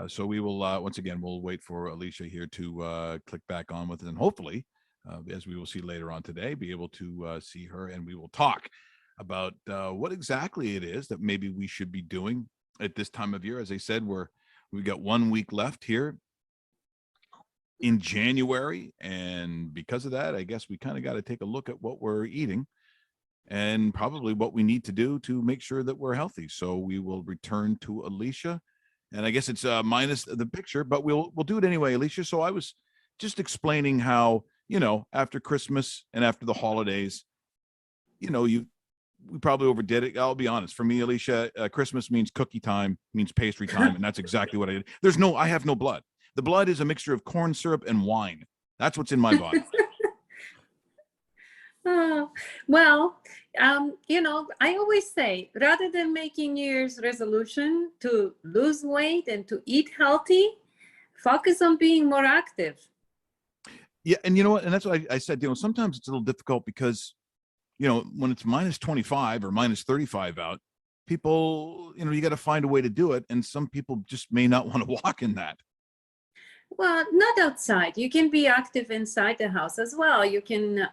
So we will, once again, we'll wait for Alicia here to click back on with it. And hopefully, as we will see later on today, be able to see her, and we will talk about what exactly it is that maybe we should be doing at this time of year. As I said, we've got 1 week left here in January. And because of that, I guess we kind of got to take a look at what we're eating and probably what we need to do to make sure that we're healthy. So we will return to Alicia. And I guess it's minus the picture, but we'll do it anyway, Alicia. So I was just explaining how, after Christmas and after the holidays, we probably overdid it. I'll be honest. For me, Alicia, Christmas means cookie time, means pastry time, and that's exactly what I did. I have no blood. The blood is a mixture of corn syrup and wine. That's what's in my body. Well, I always say, rather than making New Year's resolution to lose weight and to eat healthy, focus on being more active. Yeah, and you know what? And that's what I said. Sometimes it's a little difficult because, when it's minus 25 or minus 35 out, people, you got to find a way to do it. And some people just may not want to walk in that. Well, not outside. You can be active inside the house as well. You can,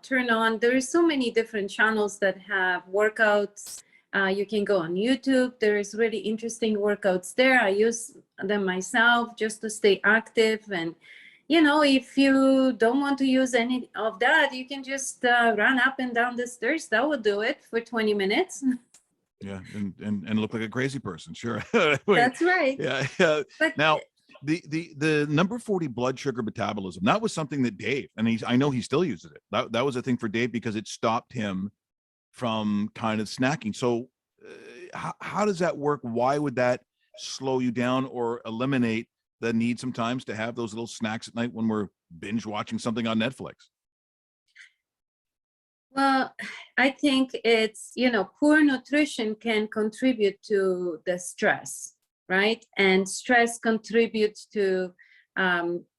turn on. There are so many different channels that have workouts. You can go on YouTube. There is really interesting workouts there. I use them myself just to stay active. And, if you don't want to use any of that, you can just run up and down the stairs. That would do it for 20 minutes. Yeah, and look like a crazy person. Sure. That's right. Yeah. But now, the number 40 blood sugar metabolism, that was something that Dave, and I know he still uses it. That was a thing for Dave because it stopped him from kind of snacking. So how does that work? Why would that slow you down or eliminate the need sometimes to have those little snacks at night when we're binge watching something on Netflix? Well, I think it's, poor nutrition can contribute to the stress. Right? And stress contributes to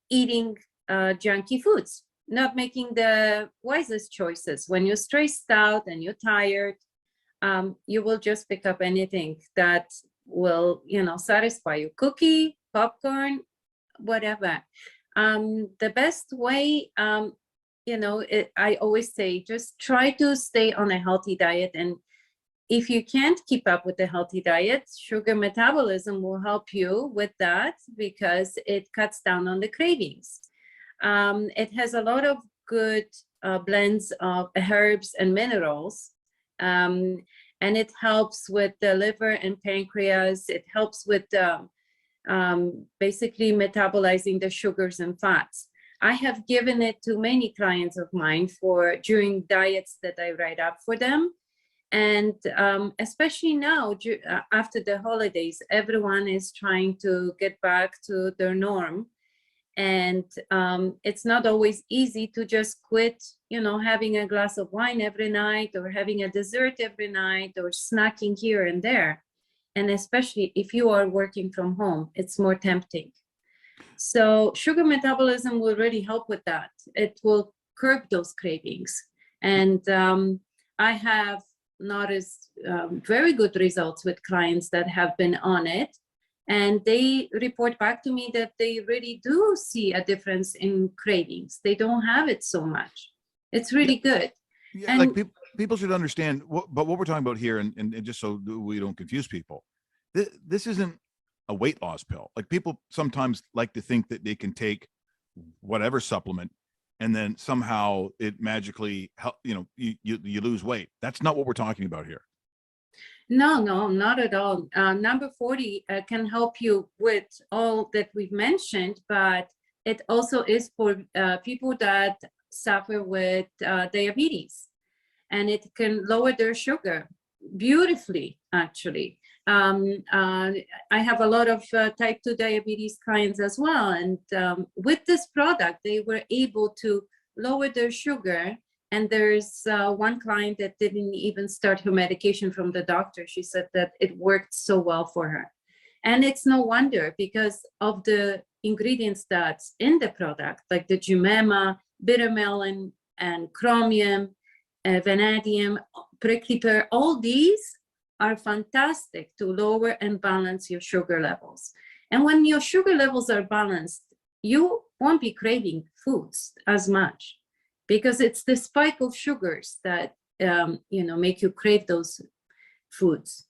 eating junky foods, not making the wisest choices. When you're stressed out and you're tired, you will just pick up anything that will, satisfy you. Cookie, popcorn, whatever. The best way, I always say, just try to stay on a healthy diet. And if you can't keep up with a healthy diet, sugar metabolism will help you with that because it cuts down on the cravings. It has a lot of good blends of herbs and minerals, and it helps with the liver and pancreas. It helps with basically metabolizing the sugars and fats. I have given it to many clients of mine during diets that I write up for them. And especially now, after the holidays, everyone is trying to get back to their norm. And it's not always easy to just quit, having a glass of wine every night or having a dessert every night or snacking here and there. And especially if you are working from home, it's more tempting. So sugar metabolism will really help with that. It will curb those cravings. And I have noticed very good results with clients that have been on it, and they report back to me that they really do see a difference in cravings. They don't have it so much. It's really good. Yeah, and like people should understand but what we're talking about here, and just so we don't confuse people, this isn't a weight loss pill. Like, people sometimes like to think that they can take whatever supplement and then somehow it magically help, you lose weight. That's not what we're talking about here. No, not at all. Number 40 can help you with all that we've mentioned, but it also is for people that suffer with diabetes, and it can lower their sugar beautifully, actually. I have a lot of type 2 diabetes clients as well. And with this product, they were able to lower their sugar. And there's one client that didn't even start her medication from the doctor. She said that it worked so well for her. And it's no wonder, because of the ingredients that's in the product, like the jumema, bitter melon, and chromium, vanadium, prickly pear. All these are fantastic to lower and balance your sugar levels. And when your sugar levels are balanced, you won't be craving foods as much, because it's the spike of sugars that make you crave those foods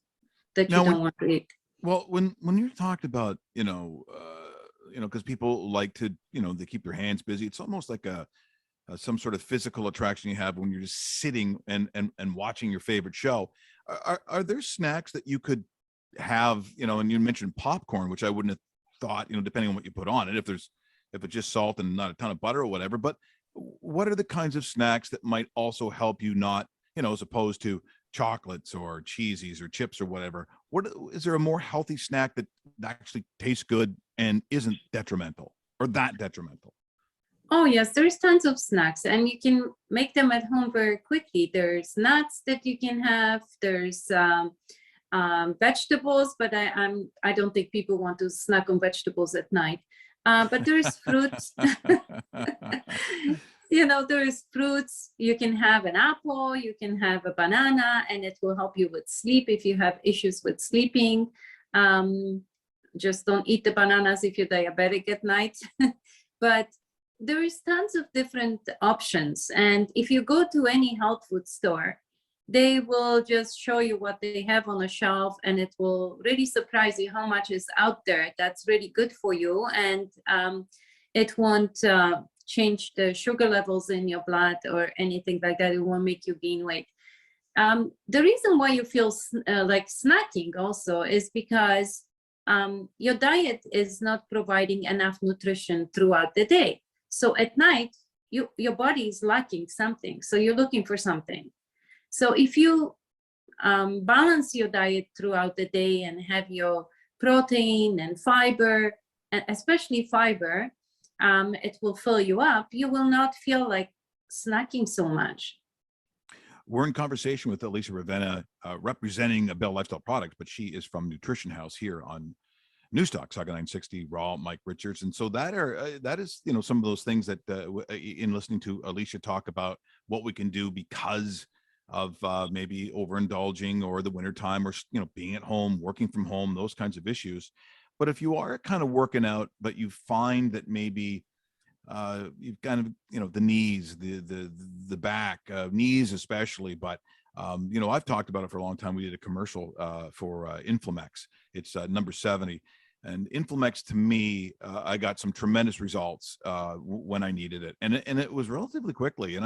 that you Now, don't want to eat. well, when you're talked about, because people like to, they keep their hands busy. It's almost like some sort of physical attraction you have when you're just sitting and watching your favorite show. Are there snacks that you could have, and you mentioned popcorn, which I wouldn't have thought, depending on what you put on it, if it's just salt and not a ton of butter or whatever. But what are the kinds of snacks that might also help you not, as opposed to chocolates or cheesies or chips or whatever? What is there a more healthy snack that actually tastes good and isn't detrimental or that detrimental? Oh yes, there's tons of snacks, and you can make them at home very quickly. There's nuts that you can have. There's vegetables, but I don't think people want to snack on vegetables at night. But there's fruits. There's fruits. You can have an apple, you can have a banana, and it will help you with sleep if you have issues with sleeping. Just don't eat the bananas if you're diabetic at night. But there is tons of different options. And if you go to any health food store, they will just show you what they have on the shelf, and it will really surprise you how much is out there that's really good for you. And it won't change the sugar levels in your blood or anything like that. It won't make you gain weight. The reason why you feel like snacking also is because your diet is not providing enough nutrition throughout the day. So at night, your body is lacking something. So you're looking for something. So if you balance your diet throughout the day and have your protein and fiber, and especially fiber, it will fill you up. You will not feel like snacking so much. We're in conversation with Alicia Ravenna, representing Bell Lifestyle Products, but she is from Nutrition House here on Newstalk, Saga 960, Raw, Mike Richards. And so that is, some of those things that in listening to Alicia talk about what we can do because of maybe overindulging or the wintertime or, being at home, working from home, those kinds of issues. But if you are kind of working out, but you find that maybe you've kind of, the knees, the back, knees especially, but I've talked about it for a long time. We did a commercial for Inflamex. It's number 70. And Inflamex, to me, I got some tremendous results when I needed it. And it was relatively quickly. And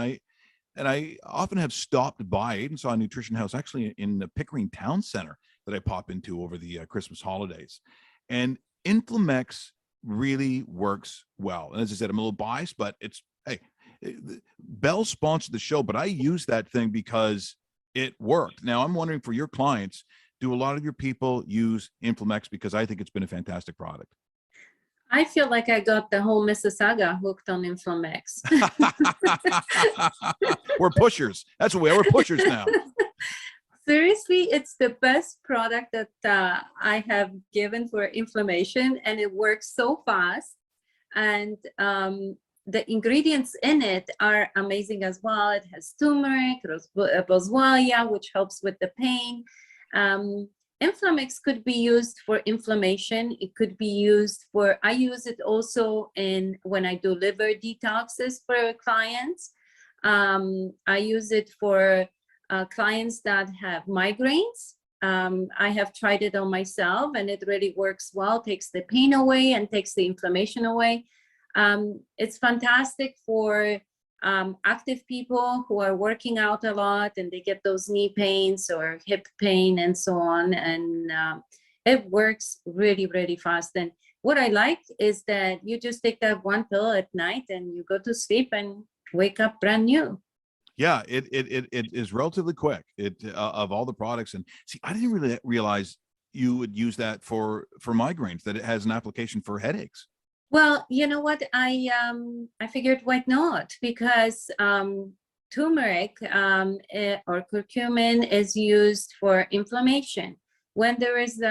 I often have stopped by. I even saw a Nutrition House actually in the Pickering Town Center that I pop into over the Christmas holidays. And Inflamex really works well. And as I said, I'm a little biased, but Bell sponsored the show, but I use that thing because it worked. Now I'm wondering, for your clients, do a lot of your people use Inflamex? Because I think it's been a fantastic product. I feel like I got the whole Mississauga hooked on Inflamex. We're pushers. That's what we are. We're pushers now. Seriously, it's the best product that I have given for inflammation, and it works so fast. And the ingredients in it are amazing as well. It has turmeric, boswellia, which helps with the pain. Inflamex could be used for inflammation. It could be used for, I use it also when I do liver detoxes for clients. I use it for clients that have migraines. I have tried it on myself, and it really works well, takes the pain away and takes the inflammation away. It's fantastic for active people who are working out a lot and they get those knee pains or hip pain and so on. And it works really, really fast. And what I like is that you just take that one pill at night and you go to sleep and wake up brand new. Yeah, it is relatively quick. Of all the products, and see, I didn't really realize you would use that for migraines, that it has an application for headaches. Well, you know what? I figured why not? Because turmeric or curcumin is used for inflammation. When there is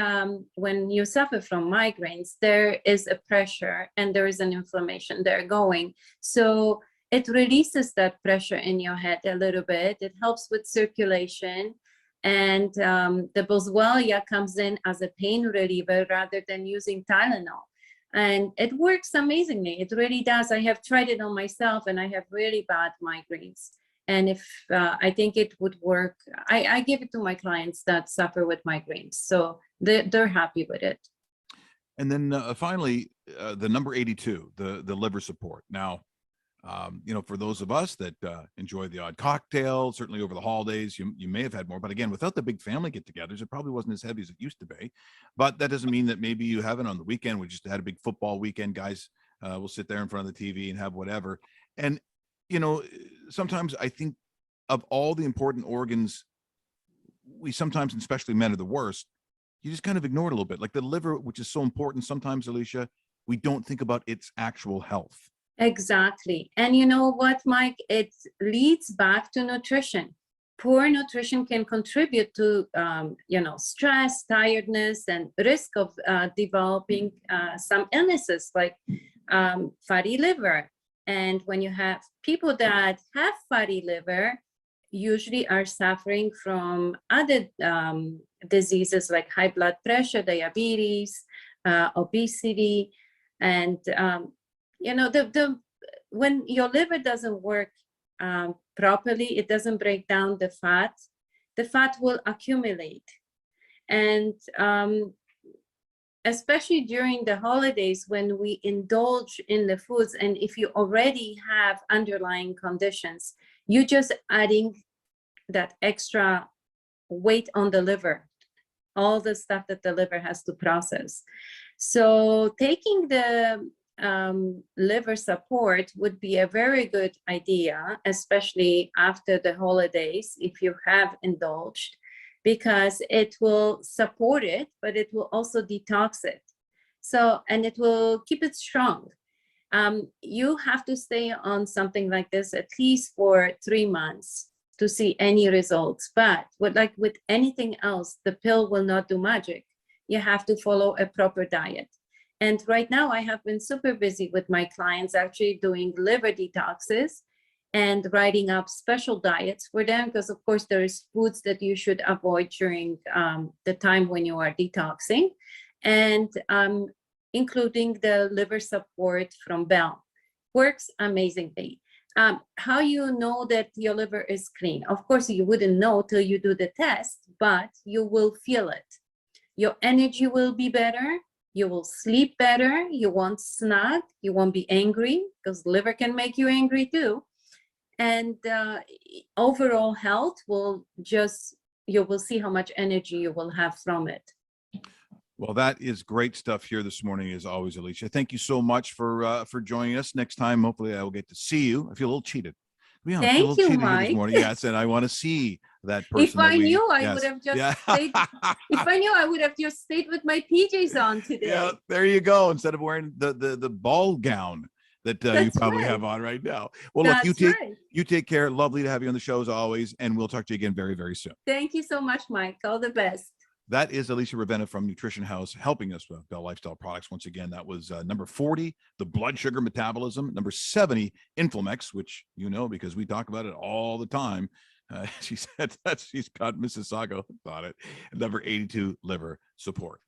when you suffer from migraines, there is a pressure and there is an inflammation there going. So it releases that pressure in your head a little bit. It helps with circulation. And the boswellia comes in as a pain reliever rather than using Tylenol. And it works amazingly. It really does. I have tried it on myself, and I have really bad migraines. And if I think it would work, I give it to my clients that suffer with migraines. So they're happy with it. And then finally, the number 82, the liver support. Now, for those of us that enjoy the odd cocktail, certainly over the holidays, you may have had more. But again, without the big family get-togethers, it probably wasn't as heavy as it used to be. But that doesn't mean that maybe you haven't on the weekend. We just had a big football weekend. Guys will sit there in front of the TV and have whatever. And, sometimes I think of all the important organs, we sometimes, and especially men, are the worst. You just kind of ignore it a little bit. Like the liver, which is so important sometimes, Alicia, we don't think about its actual health. Exactly. And you know what, Mike? It leads back to nutrition. Poor nutrition can contribute to, stress, tiredness, and risk of developing some illnesses like fatty liver. And when you have people that have fatty liver, usually are suffering from other diseases like high blood pressure, diabetes, obesity, and when your liver doesn't work properly, it doesn't break down the fat. The fat will accumulate, and especially during the holidays when we indulge in the foods, and if you already have underlying conditions, you're just adding that extra weight on the liver, all the stuff that the liver has to process. So taking the liver support would be a very good idea, especially after the holidays, if you have indulged, because it will support it, but it will also detox it. So, and it will keep it strong. You have to stay on something like this at least for 3 months to see any results. But like with anything else, the pill will not do magic. You have to follow a proper diet. And right now I have been super busy with my clients actually doing liver detoxes and writing up special diets for them, because of course there is foods that you should avoid during the time when you are detoxing, and including the liver support from Bell. Works amazingly. How you know that your liver is clean? Of course, you wouldn't know till you do the test, but you will feel it. Your energy will be better. You will sleep better. You won't snag. You won't be angry, because liver can make you angry too. And overall health will you will see how much energy you will have from it. Well, that is great stuff here this morning, as always, Alicia. Thank you so much for joining us. Next time, hopefully, I will get to see you. I feel a little cheated. To be honest, I feel a Thank little you, cheated here this Mike. morning. Yes, and I want to see that person. If I knew, I yes. would have just Yeah. stayed. If I knew, I would have just stayed with my PJs on today. Yeah, there you go. Instead of wearing the ball gown that you probably have on right now. Well, look, you take care. Lovely to have you on the show as always, and we'll talk to you again very, very soon. Thank you so much, Mike. All the best. That is Alicia Ravenna from Nutrition House, helping us with Bell Lifestyle Products. Once again, that was number 40, the blood sugar metabolism. Number 70, Inflamex, which you know because we talk about it all the time. She said that she's got Mississauga on it. Number 82, liver support.